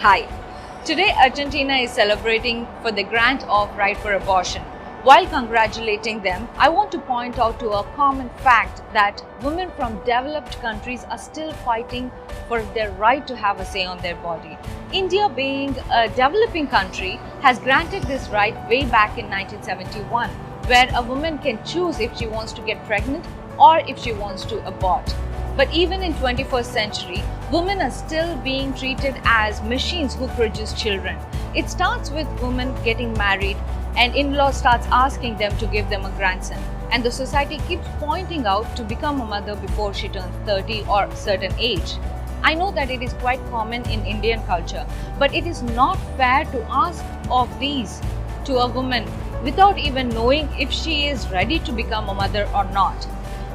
Hi. Today, Argentina is celebrating for the grant of right for abortion. While congratulating them, I want to point out to a common fact that women from developed countries are still fighting for their right to have a say on their body. India, being a developing country, has granted this right way back in 1971, where a woman can choose if she wants to get pregnant or if she wants to abort. But even in 21st century, women are still being treated as machines who produce children. It starts with women getting married and in-laws starts asking them to give them a grandson. And the society keeps pointing out to become a mother before she turns 30 or a certain age. I know that it is quite common in Indian culture, but it is not fair to ask of these to a woman without even knowing if she is ready to become a mother or not.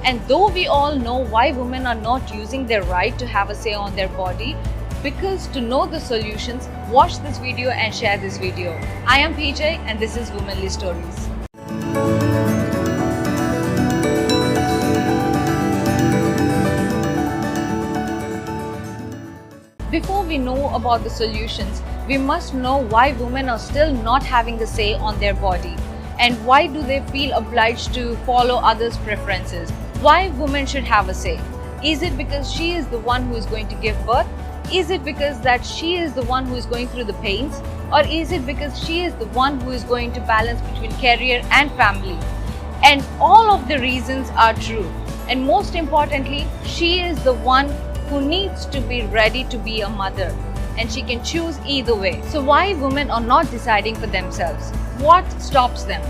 And though we all know why women are not using their right to have a say on their body, because to know the solutions, watch this video and share this video. I am PJ and this is Womanly Stories. Before we know about the solutions, we must know why women are still not having the say on their body. And why do they feel obliged to follow others' preferences? Why women should have a say? Is it because she is the one who is going to give birth? Is it because that she is the one who is going through the pains? Or is it because she is the one who is going to balance between career and family? And all of the reasons are true. And most importantly, she is the one who needs to be ready to be a mother. And she can choose either way. So why women are not deciding for themselves? What stops them?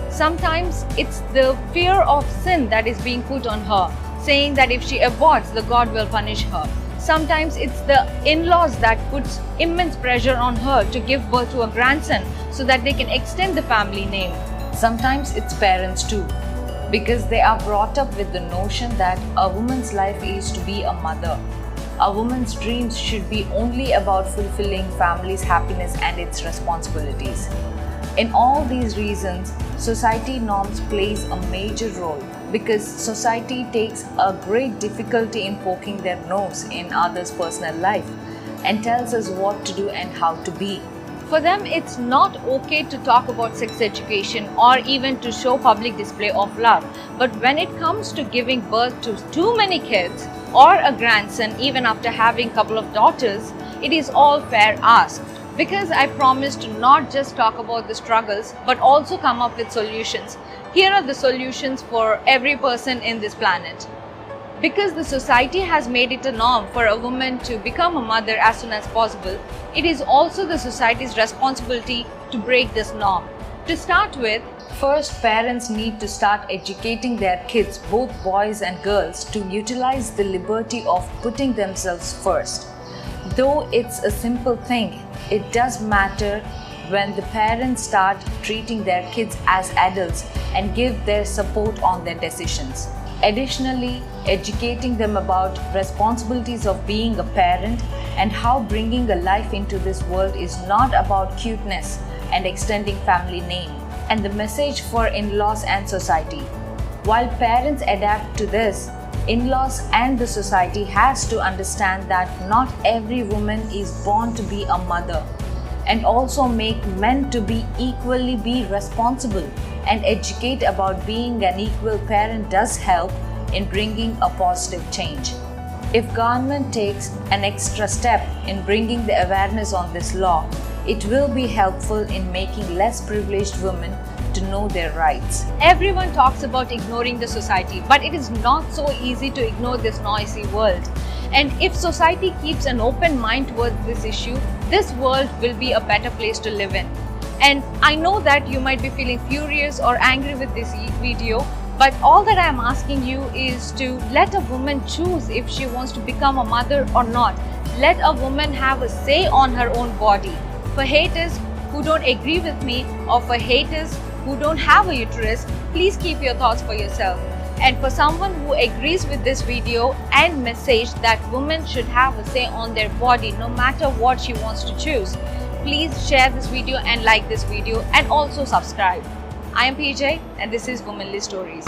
Sometimes it's the fear of sin that is being put on her, saying that if she aborts, the God will punish her. Sometimes it's the in-laws that puts immense pressure on her to give birth to a grandson so that they can extend the family name. Sometimes it's parents too, because they are brought up with the notion that a woman's life is to be a mother. A woman's dreams should be only about fulfilling family's happiness and its responsibilities. In all these reasons, society norms plays a major role because society takes a great difficulty in poking their nose in others' personal life and tells us what to do and how to be. For them, it's not okay to talk about sex education or even to show public display of love. But when it comes to giving birth to too many kids or a grandson, even after having a couple of daughters, it is all fair ask. Because I promised to not just talk about the struggles, but also come up with solutions. Here are the solutions for every person in this planet. Because the society has made it a norm for a woman to become a mother as soon as possible, it is also the society's responsibility to break this norm. To start with, first, parents need to start educating their kids, both boys and girls, to utilize the liberty of putting themselves first. Though it's a simple thing, it does matter when the parents start treating their kids as adults and give their support on their decisions. Additionally, educating them about responsibilities of being a parent and how bringing a life into this world is not about cuteness and extending family name. And the message for in-laws and society. While parents adapt to this, in-laws and the society has to understand that not every woman is born to be a mother, and also make men to be equally be responsible and educate about being an equal parent does help in bringing a positive change. If government takes an extra step in bringing the awareness on this law, it will be helpful in making less privileged women to know their rights. Everyone talks about ignoring the society, but it is not so easy to ignore this noisy world. And if society keeps an open mind towards this issue, this world will be a better place to live in. And I know that you might be feeling furious or angry with this video, but all that I am asking you is to let a woman choose if she wants to become a mother or not. Let a woman have a say on her own body. For haters who don't agree with me, or for haters who don't have a uterus, please keep your thoughts for yourself. And for someone who agrees with this video and message that women should have a say on their body no matter what she wants to choose, please share this video and like this video and also subscribe. I am PJ and this is Womanly Stories.